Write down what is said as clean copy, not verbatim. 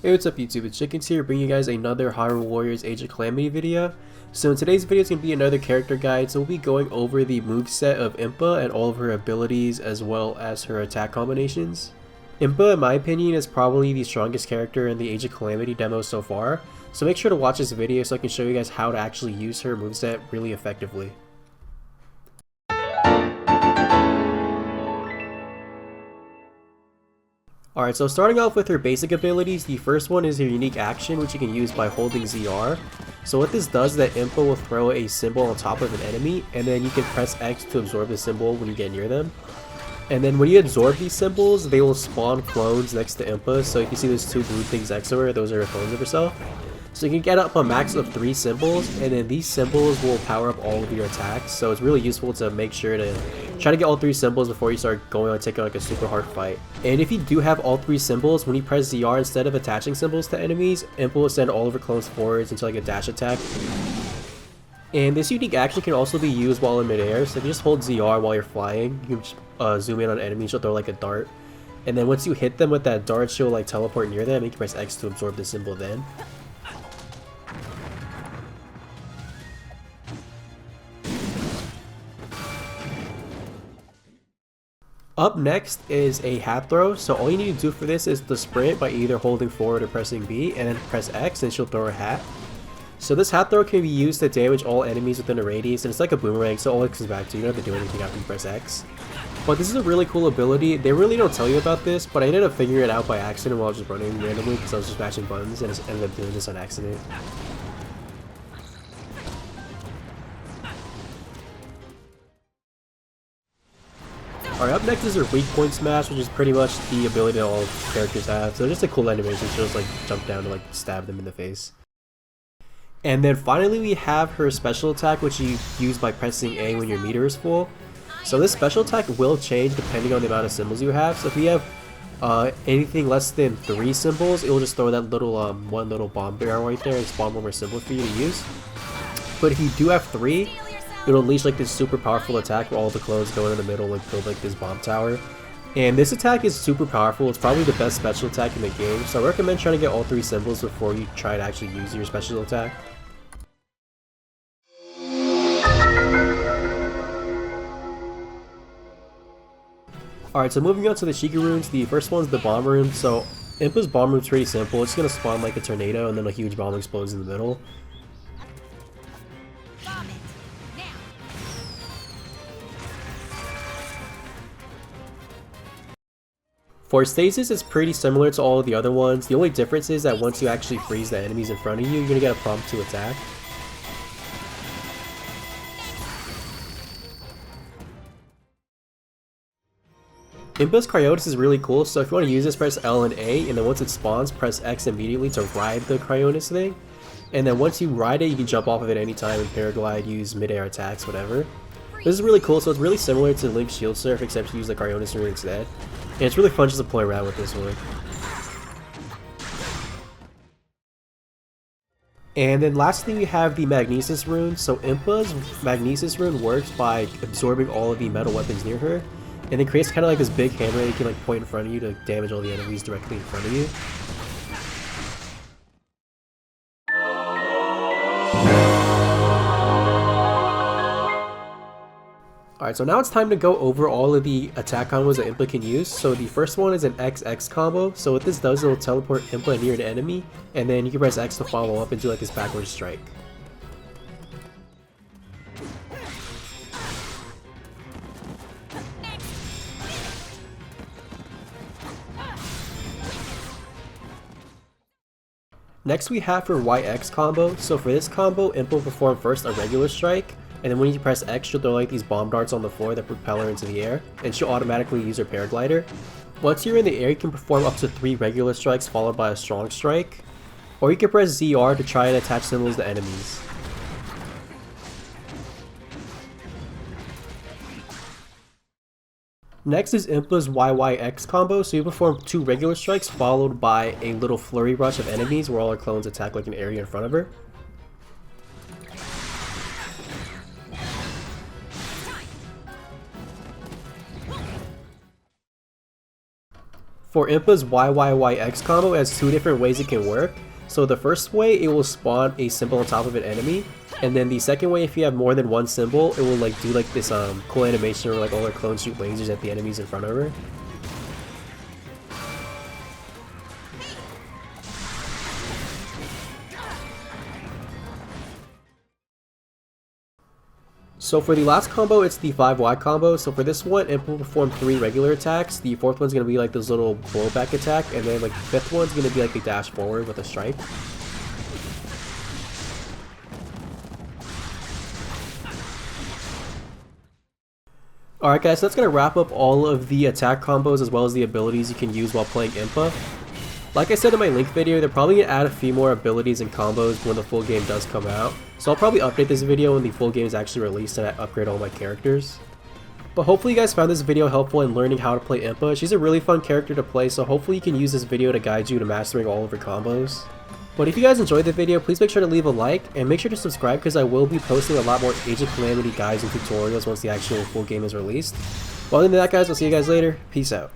Hey, what's up YouTube, it's Chickenz here bringing you guys another Hyrule Warriors Age of Calamity video. So in today's video it's going to be another character guide, so we'll be going over the moveset of Impa and all of her abilities as well as her attack combinations. Impa, in my opinion, is probably the strongest character in the Age of Calamity demo so far, so make sure to watch this video so I can show you guys how to actually use her moveset really effectively. Alright, so starting off with her basic abilities, the first one is her unique action, which you can use by holding ZR. So what this does is that Impa will throw a symbol on top of an enemy, and then you can press X to absorb the symbol when you get near them. And then when you absorb these symbols, they will spawn clones next to Impa, so you can see there's two blue things next to her, those are clones of herself. So you can get up a max of 3 symbols, and then these symbols will power up all of your attacks, so it's really useful to make sure to try to get all 3 symbols before you start going on taking like a super hard fight. And if you do have all 3 symbols, when you press ZR instead of attaching symbols to enemies, Impa will send all of her clones forwards into like a dash attack. And this unique action can also be used while in midair, so if you just hold ZR while you're flying, you can just zoom in on enemies, she'll throw like a dart. And then once you hit them with that dart, she'll like teleport near them, and you can press X to absorb the symbol then. Up next is a hat throw, so all you need to do for this is to sprint by either holding forward or pressing B, and then press X and she'll throw a hat. So this hat throw can be used to damage all enemies within a radius, and it's like a boomerang, so all it comes back to, you don't have to do anything after you press X. But this is a really cool ability. They really don't tell you about this, but I ended up figuring it out by accident while I was just running randomly because I was just mashing buttons, and I just ended up doing this on accident. Alright, up next is her weak point smash, which is pretty much the ability that all characters have. So just a cool animation, she'll just like jump down to like stab them in the face. And then finally we have her special attack, which you use by pressing A when your meter is full. So this special attack will change depending on the amount of symbols you have. So if you have anything less than 3 symbols, it will just throw that little one little bomb barrel right there and spawn one more symbol for you to use. But if you do have 3, it'll unleash like this super powerful attack where all the clones go in the middle and build like this bomb tower. And this attack is super powerful, it's probably the best special attack in the game, so I recommend trying to get all 3 symbols before you try to actually use your special attack. Alright, so moving on to the Sheikah Runes, the first one's the bomb rune. So Impa's bomb rune's pretty simple, it's gonna spawn like a tornado and then a huge bomb explodes in the middle. For stasis, it's pretty similar to all of the other ones. The only difference is that once you actually freeze the enemies in front of you, you're gonna get a prompt to attack. Impa's Cryonis is really cool, so if you want to use this, press L and A, and then once it spawns, press X immediately to ride the Cryonis thing. And then once you ride it, you can jump off of it anytime and paraglide, use mid-air attacks, whatever. This is really cool, so it's really similar to Link's Shield Surf, except you use the Cryonis rune instead. And it's really fun just to play around with this one. And then lastly we have the Magnesis rune. So Impa's Magnesis rune works by absorbing all of the metal weapons near her, and it creates kind of like this big hammer that you can like point in front of you to damage all the enemies directly in front of you. Alright, so now it's time to go over all of the attack combos that Impa can use. So the first one is an XX combo. So what this does, it will teleport Impa near an enemy, and then you can press X to follow up and do like this backward strike. Next we have her YX combo. So for this combo, Impa will perform first a regular strike, and then when you press X, she'll throw like these bomb darts on the floor that propel her into the air, and she'll automatically use her paraglider. Once you're in the air, you can perform up to 3 regular strikes followed by a strong strike, or you can press ZR to try and attach symbols to enemies. Next is Impa's YYX combo, so you perform 2 regular strikes followed by a little flurry rush of enemies where all her clones attack like an area in front of her. For Impa's YYYX combo, it has two different ways it can work. So the first way, it will spawn a symbol on top of an enemy, and then the second way, if you have more than one symbol, it will like do like this cool animation where like all her clones shoot lasers at the enemies in front of her. So for the last combo, it's the 5Y combo. So for this one, Impa will perform 3 regular attacks. The fourth one's going to be like this little blowback attack, and then like the fifth one's going to be like the dash forward with a stripe. Alright guys, so that's going to wrap up all of the attack combos as well as the abilities you can use while playing Impa. Like I said in my link video, they're probably going to add a few more abilities and combos when the full game does come out. So I'll probably update this video when the full game is actually released and I upgrade all my characters. But hopefully you guys found this video helpful in learning how to play Impa. She's a really fun character to play, so hopefully you can use this video to guide you to mastering all of her combos. But if you guys enjoyed the video, please make sure to leave a like and make sure to subscribe because I will be posting a lot more Age of Calamity guides and tutorials once the actual full game is released. Well, other than that guys, I'll see you guys later. Peace out.